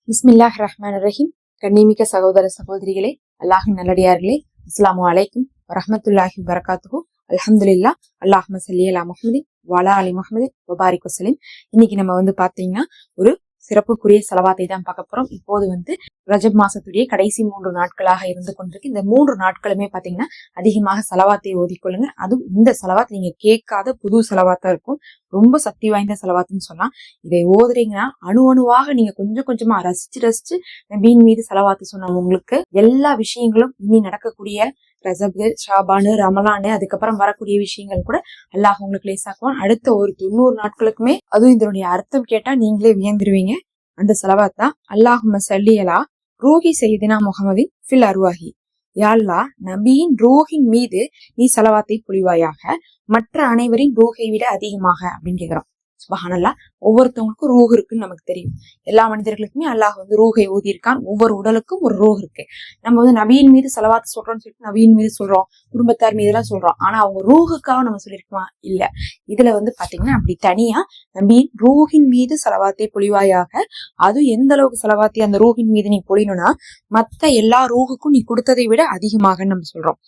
பிஸ்மில்லாஹ் ரஹ்மான் ரஹீம். கண்ணிமிக்க சகோதர சகோதரிகளே, அல்லாஹின் நல்லடியார்களே, அஸ்ஸலாமு அலைக்கும் வரஹ்மத்துல்லாஹி வரகாத்துஹு. அல்ஹம்துலில்லாஹ். அல்லாஹும்ம ஸல்லி அலா முஹம்மதின் வஅலா அலி முஹம்மதின் வபாரிக் வஸல்லிம். இன்னைக்கு நம்ம பாத்தீங்கன்னா ஒரு சிறப்புக்குரிய செலவாத்தை தான் பார்க்க போறோம். இப்போது ரஜப் மாசத்துடைய கடைசி 3 நாட்களாக இருந்து கொண்டிருக்கு. இந்த 3 நாட்களுமே பாத்தீங்கன்னா அதிகமாக செலவாத்தை ஓதிக்கொள்ளுங்க. அதுவும் இந்த செலவாத் நீங்க கேட்காத புது செலவாத்தா இருக்கும். ரொம்ப சக்தி வாய்ந்த செலவாத்துன்னு சொல்லலாம். இதை ஓதுறீங்கன்னா அணுவாக நீங்க கொஞ்சம் கொஞ்சமா ரசிச்சு நபியின் மீது செலவாத்து சொன்ன உங்களுக்கு எல்லா விஷயங்களும் இனி நடக்கக்கூடிய ரஜபு, ஷாபானு, ரமலானு, அதுக்கப்புறம் வரக்கூடிய விஷயங்கள் கூட அல்லாஹ் உங்களுக்கு லேசாக்குவான். அடுத்த ஒரு 90 நாட்களுக்குமே அதுவும் இதனுடைய அர்த்தம் கேட்டா நீங்களே வியந்துருவீங்க. அந்த செலவாத் தான் அல்லாஹும்ம ஸல்லி அலா ரூஹி சையதினா முஹம்மதின் ஃபில் அர்வாஹி. யா அல்லாஹ், நபியின் ரூஹின் மீது நீ செலவாத்தை பொழிவாயாக, மற்ற அனைவரின் ரூஹை விட அதிகமாக அப்படின்னு கேக்குறோம். சுப்ஹானல்லாஹ். ஒவ்வொருத்தவங்களுக்கும் ரூஹ் இருக்குன்னு நமக்கு தெரியும். எல்லா மனிதர்களுக்குமே அல்லாஹ் ரூஹை ஊதி இருக்கான். ஒவ்வொரு உடலுக்கும் ஒரு ரூஹ் இருக்கு. நம்ம நபியின் மீது செலவாத்து சொல்றோம்னு சொல்லிட்டு நபியின் மீது சொல்றோம், குடும்பத்தார் மீது எல்லாம் சொல்றோம். ஆனா அவங்க ரூஹுக்காக நம்ம சொல்லியிருக்கோமா? இல்ல. இதுல பாத்தீங்கன்னா அப்படி தனியா நபியின் ரூஹின் மீது செலவாத்தை பொழிவாயாக, அது எந்த அளவுக்கு செலவாத்தி அந்த ரூஹின் மீது நீ பொழியணும்னா மத்த எல்லா ரூஹுக்கும் நீ கொடுத்ததை விட அதிகமாக நம்ம சொல்றோம்.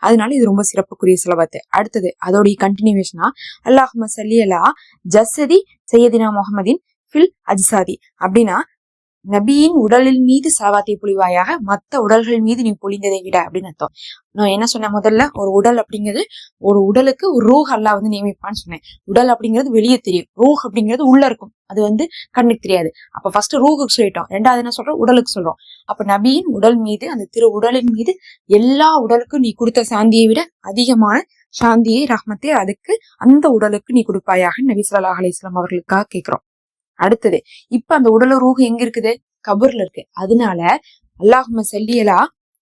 அதனால இது ரொம்ப சிறப்புக்குரிய செலவாத்து. அடுத்தது அதோடைய கண்டினியூவேஷனா அல்லாஹும்ம ஸல்லி அலா ஜஸதி சையதினா முஹம்மதின் ஃபில் அஜ்சாதி. அப்படின்னா நபியின் உடலின் மீது செலவாத்தை பொழிவாயாக, மத்த உடல்கள் மீது நீ பொழிந்ததை விட அப்படின்னு அர்த்தம். நான் என்ன சொன்னேன் முதல்ல, ஒரு உடல் அப்படிங்கிறது ஒரு உடலுக்கு ஒரு ரூஹ் அல்லாஹ் நியமிப்பான்னு சொன்னேன். உடல் அப்படிங்கிறது வெளியே தெரியும், ரூஹ் அப்படிங்கிறது உள்ள இருக்கும், அது கண்ணுக்கு தெரியாது. அப்ப ஃபர்ஸ்ட் ரூஹுக்கு சொல்லிட்டோம், ரெண்டாவது என்ன சொல்றோம், உடலுக்கு சொல்றோம். அப்ப நபியின் உடல் மீது, அந்த திரு உடலின் மீது எல்லா உடலுக்கும் நீ கொடுத்த சாந்தியை விட அதிகமான சாந்தியை, ரஹ்மத்தை அதுக்கு அந்த உடலுக்கு நீ கொடுப்பாயாக நபி ஸல்லல்லாஹு அலைஹி வஸல்லம் அவர்களுக்காக கேட்கிறோம். அடுத்தது இப்ப அந்த உடல ரூஹ் எங்க இருக்குது? கபூர்ல இருக்கு. அதனால அல்லாஹும்ம ஸல்லி அலா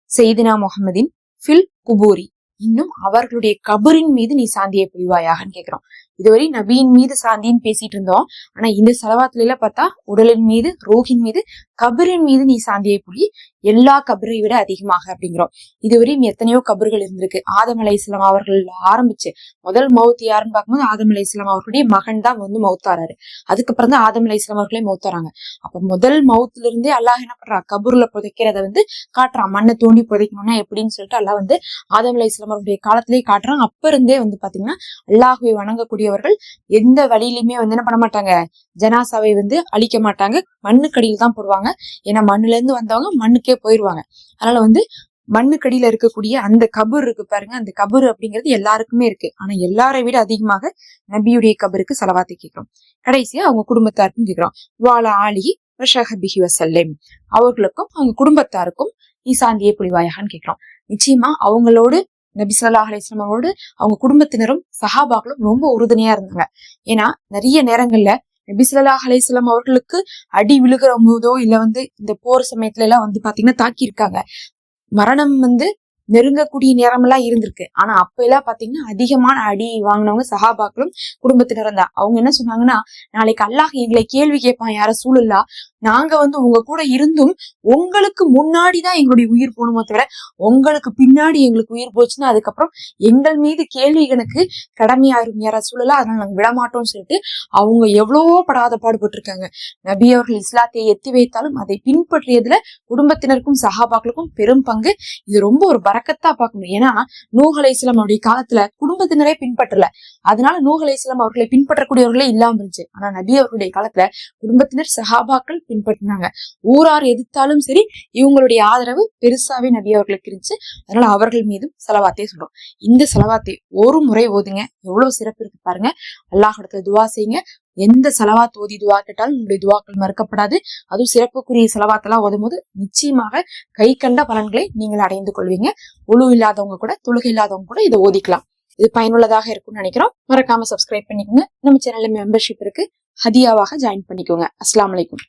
சையதினா முஹம்மதின் ஃபில் குபூரி, இன்னும் அவர்களுடைய கபரின் மீது நீ சாந்தியை புரிவாயாகன்னு கேக்குறோம். இதுவரை நபியின் மீது சாந்தின்னு பேசிட்டு இருந்தோம். ஆனா இந்த செலவாத்துல எல்லாம் பார்த்தா உடலின் மீது, ரூஹின் மீது, கபரின் மீது நீ சாந்தியை புரி, எல்லா கபரை விட அதிகமாக அப்படிங்கிறோம். இதுவரையும் எத்தனையோ கபர்கள் இருந்திருக்கு. ஆதம் அலைஹிஸ்ஸலாம் அவர்கள் ஆரம்பிச்சு முதல் மவுத் யாருன்னு பார்க்கும்போது ஆதம் அலைஹிஸ்ஸலாம் அவர்களுடைய மகன் தான் மவுத்தாராரு. அதுக்கப்புறம் தான் ஆதம் அலைஹிஸ்ஸலாம் அவர்களே மவுத்தாராங்க. அப்ப முதல் மவுத்துல இருந்தே அல்லாஹ் என்ன பண்றா, கபூர்ல புதைக்கிறத காட்டுறான். மண்ணை தோண்டி புதைக்கணும்னா எப்படின்னு சொல்லிட்டு அல்லாஹ் ஆதம் அலைஹிஸ்ஸலாம் அவருடைய காலத்திலேயே காட்டுறான். அப்ப இருந்தே பாத்தீங்கன்னா அல்லாஹ்வை வணங்கக்கூடியவர்கள் எந்த வழியிலுமே என்ன பண்ண மாட்டாங்க, ஜனாசாவை அழிக்க மாட்டாங்க, மண்ணுக்கடியில் தான் போடுவாங்க. ஏன்னா மண்ணுல இருந்து வந்தவங்க மண்ணுக்கே போயிருவாங்க. அதனால மண்ணுக்கடியில இருக்கக்கூடிய அந்த கபூர் இருக்கு பாருங்க, அந்த கபூர் அப்படிங்கிறது எல்லாருக்குமே இருக்கு. ஆனா எல்லாரை விட அதிகமாக நபியுடைய கபருக்கு செலவாத்தை கேட்கிறோம். கடைசியா அவங்க குடும்பத்தாருக்கும் கேட்கிறோம். வாலா ஆலிஹி வஸஹபிஹி வஸல்லம், அவர்களுக்கும் அவங்க குடும்பத்தாருக்கும் நீ சாந்தியை புரிவாயாகன்னு கேட்கிறோம். நிச்சயமா அவங்களோடு நபி ஸல்லல்லாஹு அலைஹி வஸல்லம் அவரோடு அவங்க குடும்பத்தினரும் சஹாபாக்களும் ரொம்ப உறுதுணையா இருந்தாங்க. ஏன்னா நிறைய நேரங்கள்ல நபி ஸல்லல்லாஹு அலைஹி வஸல்லம் அவர்களுக்கு அடி விழுகிற போதோ இல்ல இந்த போர் சமயத்துல எல்லாம் பாத்தீங்கன்னா தாக்கி இருக்காங்க. மரணம் நெருங்கக்கூடிய நேரம் எல்லாம் இருந்திருக்கு. ஆனா அப்ப எல்லாம் பாத்தீங்கன்னா அதிகமான அடி வாங்கினவங்க சஹாபாக்களும் குடும்பத்தினரும் தான். அவங்க என்ன சொன்னாங்கன்னா, நாளைக்கு அல்லாஹ் எங்களை கேள்வி கேட்பான், யார சூழல்லா, நாங்க உங்க கூட இருந்தும் உங்களுக்கு முன்னாடிதான் எங்களுடைய உயிர் போகணுமோ தவிர உங்களுக்கு பின்னாடி எங்களுக்கு உயிர் போச்சுன்னா அதுக்கப்புறம் எங்கள் மீது கேள்வி கணக்கு கடமையாயிரும் யார சூழலா, அதனால நாங்க விடமாட்டோம்னு சொல்லிட்டு அவங்க எவ்வளவோ படாத பாடுபட்டு இருக்காங்க. நபி அவர்கள் இஸ்லாத்தை எத்தி வைத்தாலும் அதை பின்பற்றியதுல குடும்பத்தினருக்கும் சஹாபாக்களுக்கும் பெரும் பங்கு. இது ரொம்ப ஒரு பரக்கத்தா பார்க்கணும். ஏன்னா நூஹ் அலைஹிஸ்ஸலாம் அவருடைய காலத்துல குடும்பத்தினரே பின்பற்றல, அதனால நூஹ் அலைஹிஸ்ஸலாம் அவர்களை பின்பற்றக்கூடியவர்களே இல்லாம இருந்துச்சு. ஆனா நபி அவர்களுடைய காலத்துல குடும்பத்தினர் சஹாபாக்கள் பின்பற்றினாங்க. ஊரார் எதிர்த்தாலும் சரி இவங்களுடைய ஆதரவு பெருசாவே நபி அவர்களுக்கு இருந்துச்சு. அதனால அவர்கள் மீதும் செலவாத்தே சொல்றோம். இந்த செலவாத்தை ஒரு முறை ஓதுங்க, எவ்வளவு சிறப்பு இருக்கு பாருங்க. அல்லாஹ் இடத்துல துவா செய்யுங்க. எந்த செலவாத் ஓதி துவா கேட்டாலும் உங்களுடைய துவாக்கள் மறுக்கப்படாது. அதுவும் சிறப்புக்குரிய செலவாத்தெல்லாம் ஓதும் போது நிச்சயமாக கை கண்ட பலன்களை நீங்கள் அடைந்து கொள்வீங்க. ஒழு இல்லாதவங்க கூட, தொழுகை இல்லாதவங்க கூட இதை ஓதிக்கலாம். இது பயனுள்ளதாக இருக்கும்னு நினைக்கிறோம். மறக்காம சப்ஸ்கிரைப் பண்ணிக்கோங்க. நம்ம சேனல்ல மெம்பர்ஷிப் இருக்கு, ஹதியாவாக ஜாயின் பண்ணிக்கோங்க. அஸ்ஸலாமு அலைக்கும்.